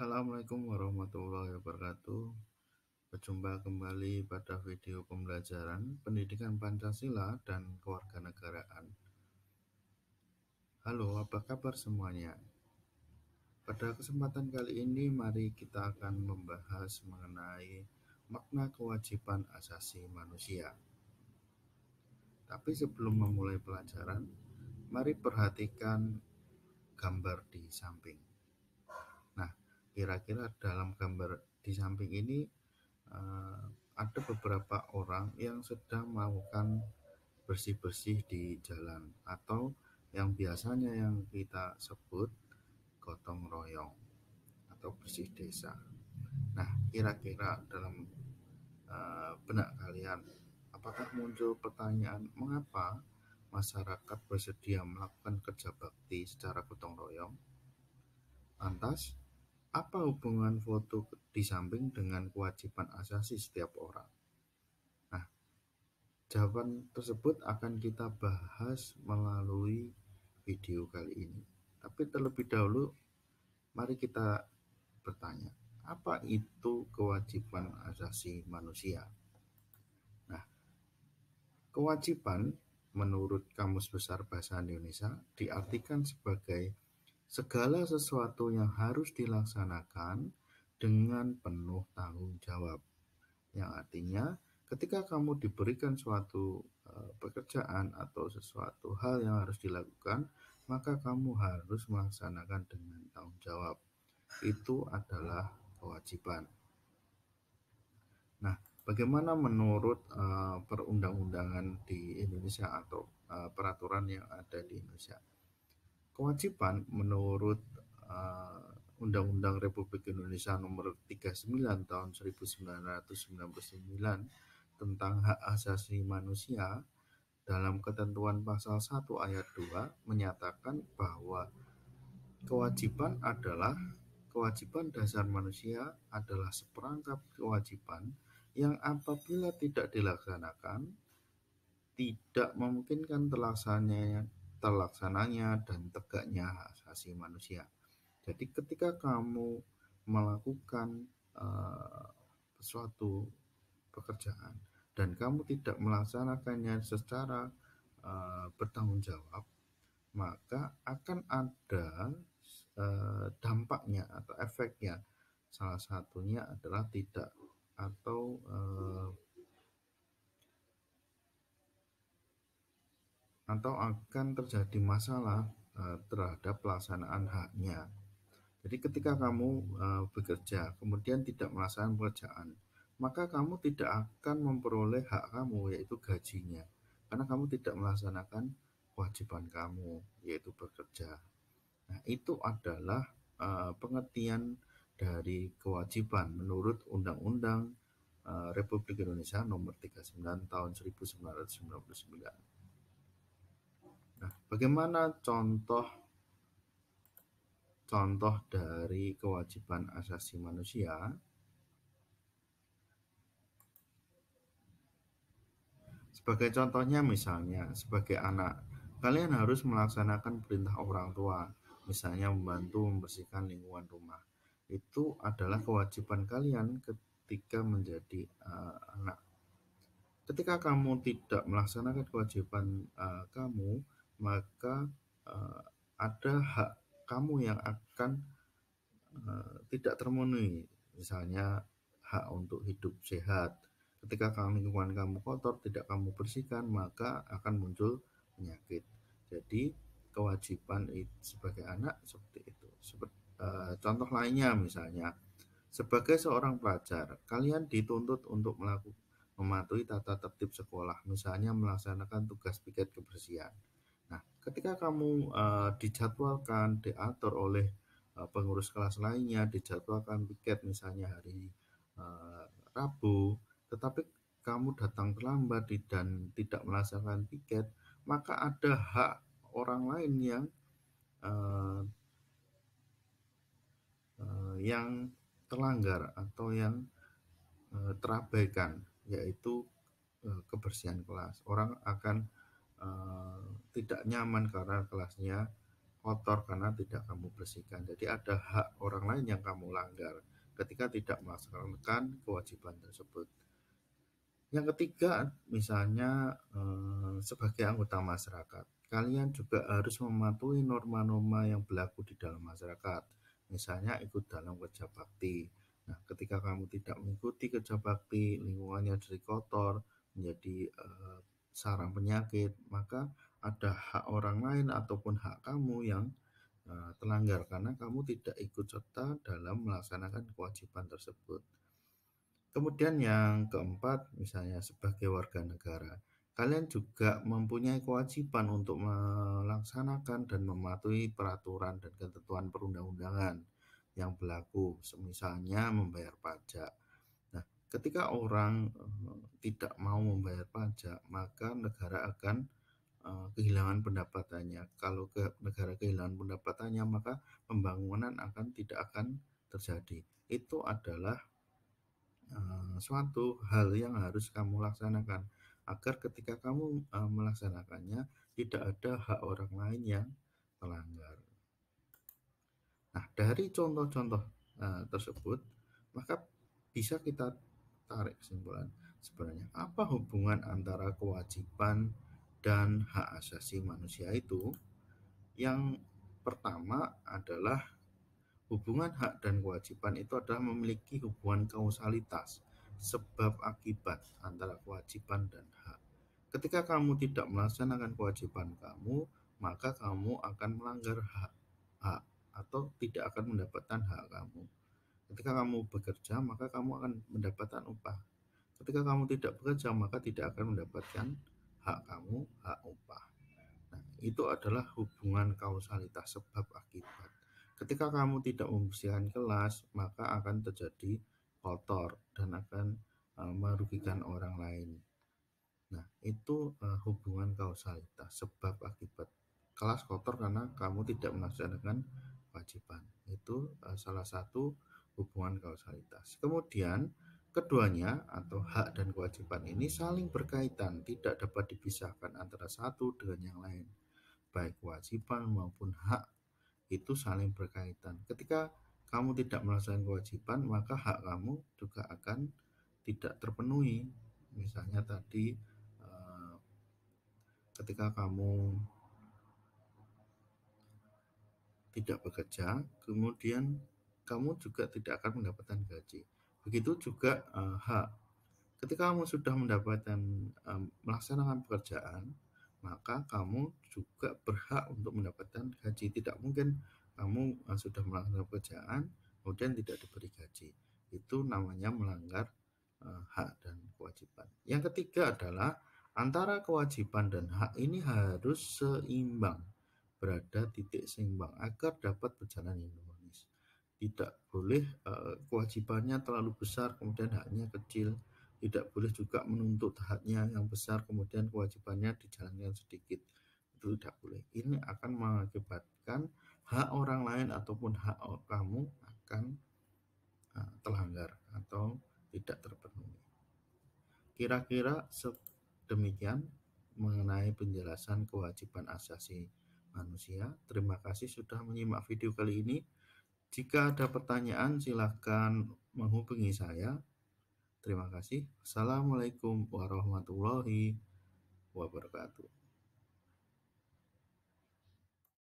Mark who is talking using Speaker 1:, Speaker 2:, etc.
Speaker 1: Assalamualaikum warahmatullahi wabarakatuh. Berjumpa kembali pada video pembelajaran pendidikan Pancasila dan kewarganegaraan. Halo, apa kabar semuanya? Pada kesempatan kali ini, mari kita akan membahas mengenai makna kewajiban asasi manusia. Tapi sebelum memulai pelajaran, mari perhatikan gambar di samping. Nah, kira-kira dalam gambar di samping ini ada beberapa orang yang sedang melakukan bersih-bersih di jalan atau yang biasanya yang kita sebut gotong royong atau bersih desa. Nah, kira-kira dalam benak kalian, apakah muncul pertanyaan mengapa masyarakat bersedia melakukan kerja bakti secara gotong royong? Lantas, apa hubungan foto di samping dengan kewajiban asasi setiap orang? Nah, jawaban tersebut akan kita bahas melalui video kali ini. Tapi terlebih dahulu, mari kita bertanya, apa itu kewajiban asasi manusia? Nah, kewajiban menurut Kamus Besar Bahasa Indonesia diartikan sebagai segala sesuatu yang harus dilaksanakan dengan penuh tanggung jawab. Yang artinya ketika kamu diberikan suatu pekerjaan atau sesuatu hal yang harus dilakukan, maka kamu harus melaksanakan dengan tanggung jawab. Itu adalah kewajiban. Nah, bagaimana menurut perundang-undangan di Indonesia atau peraturan yang ada di Indonesia? Kewajiban menurut Undang-Undang Republik Indonesia Nomor 39 Tahun 1999 tentang hak asasi manusia dalam ketentuan pasal 1 ayat 2 menyatakan bahwa kewajiban dasar manusia adalah seperangkap kewajiban yang apabila tidak dilaksanakan tidak memungkinkan terlaksananya dan tegaknya hak asasi manusia. Jadi ketika kamu melakukan suatu pekerjaan dan kamu tidak melaksanakannya secara bertanggung jawab, maka akan ada dampaknya atau efeknya. Salah satunya adalah tidak atau akan terjadi masalah terhadap pelaksanaan haknya. Jadi ketika kamu bekerja kemudian tidak melaksanakan pekerjaan, maka kamu tidak akan memperoleh hak kamu, yaitu gajinya, karena kamu tidak melaksanakan kewajiban kamu, yaitu bekerja. Nah, itu adalah pengertian dari kewajiban menurut Undang-Undang Republik Indonesia Nomor 39 Tahun 1999. Nah, bagaimana contoh dari kewajiban asasi manusia? Sebagai contohnya, misalnya sebagai anak, kalian harus melaksanakan perintah orang tua, misalnya membantu membersihkan lingkungan rumah. Itu adalah kewajiban kalian ketika menjadi anak. Ketika kamu tidak melaksanakan kewajiban kamu, maka ada hak kamu yang akan tidak termenuhi, misalnya hak untuk hidup sehat. Ketika lingkungan kamu kotor, tidak kamu bersihkan, maka akan muncul penyakit. Jadi kewajiban sebagai anak seperti itu. Contoh lainnya misalnya, sebagai seorang pelajar, kalian dituntut untuk mematuhi tata tertib sekolah, misalnya melaksanakan tugas piket kebersihan. Nah, ketika kamu dijadwalkan, diatur oleh pengurus kelas lainnya, dijadwalkan piket misalnya hari Rabu, tetapi kamu datang terlambat dan tidak melaksanakan piket, maka ada hak orang lain yang terlanggar atau yang terabaikan, yaitu kebersihan kelas. Orang akan tidak nyaman karena kelasnya kotor karena tidak kamu bersihkan. Jadi ada hak orang lain yang kamu langgar ketika tidak melaksanakan kewajiban tersebut. Yang ketiga, misalnya sebagai anggota masyarakat, kalian juga harus mematuhi norma-norma yang berlaku di dalam masyarakat. Misalnya ikut dalam kerja bakti. Nah, ketika kamu tidak mengikuti kerja bakti, lingkungannya jadi kotor, menjadi sarang penyakit, maka ada hak orang lain ataupun hak kamu yang terlanggar karena kamu tidak ikut serta dalam melaksanakan kewajiban tersebut. Kemudian yang keempat, misalnya sebagai warga negara, kalian juga mempunyai kewajiban untuk melaksanakan dan mematuhi peraturan dan ketentuan perundang-undangan yang berlaku, misalnya membayar pajak. Nah, ketika orang tidak mau membayar pajak, maka negara akan kehilangan pendapatannya. Kalau negara kehilangan pendapatannya, maka pembangunan tidak akan terjadi. Itu adalah suatu hal yang harus kamu laksanakan agar ketika kamu melaksanakannya tidak ada hak orang lain yang melanggar. Nah, dari contoh-contoh tersebut, maka bisa kita tarik kesimpulan sebenarnya apa hubungan antara kewajiban dan hak asasi manusia itu. Yang pertama adalah hubungan hak dan kewajiban itu adalah memiliki hubungan kausalitas, sebab akibat antara kewajiban dan hak. Ketika kamu tidak melaksanakan kewajiban kamu, maka kamu akan melanggar hak atau tidak akan mendapatkan hak kamu. Ketika kamu bekerja, maka kamu akan mendapatkan upah. Ketika kamu tidak bekerja, maka tidak akan mendapatkan hak kamu, hak upah. Nah, itu adalah hubungan kausalitas sebab akibat. Ketika kamu tidak membersihkan kelas, maka akan terjadi kotor dan akan merugikan orang lain. Nah, itu hubungan kausalitas sebab akibat. Kelas kotor karena kamu tidak melaksanakan kewajiban. Itu salah satu hubungan kausalitas. Kemudian keduanya atau hak dan kewajiban ini saling berkaitan, tidak dapat dipisahkan antara satu dengan yang lain. Baik kewajiban maupun hak itu saling berkaitan. Ketika kamu tidak melaksanakan kewajiban, maka hak kamu juga akan tidak terpenuhi. Misalnya tadi ketika kamu tidak bekerja, kemudian kamu juga tidak akan mendapatkan gaji. Begitu juga hak. Ketika kamu sudah mendapatkan melaksanakan pekerjaan, maka kamu juga berhak untuk mendapatkan gaji. Tidak mungkin kamu sudah melaksanakan pekerjaan kemudian tidak diberi gaji. Itu namanya melanggar hak dan kewajiban. Yang ketiga adalah antara kewajiban dan hak ini harus seimbang, berada titik seimbang agar dapat berjalan harmonis. Tidak boleh kewajibannya terlalu besar kemudian haknya kecil. Tidak boleh juga menuntut haknya yang besar kemudian kewajibannya dijalankan sedikit. Itu tidak boleh. Ini akan mengakibatkan hak orang lain ataupun hak kamu akan terlanggar atau tidak terpenuhi. Kira-kira demikian mengenai penjelasan kewajiban asasi manusia. Terima kasih sudah menyimak video kali ini. Jika ada pertanyaan silakan menghubungi saya. Terima kasih. Assalamualaikum warahmatullahi wabarakatuh.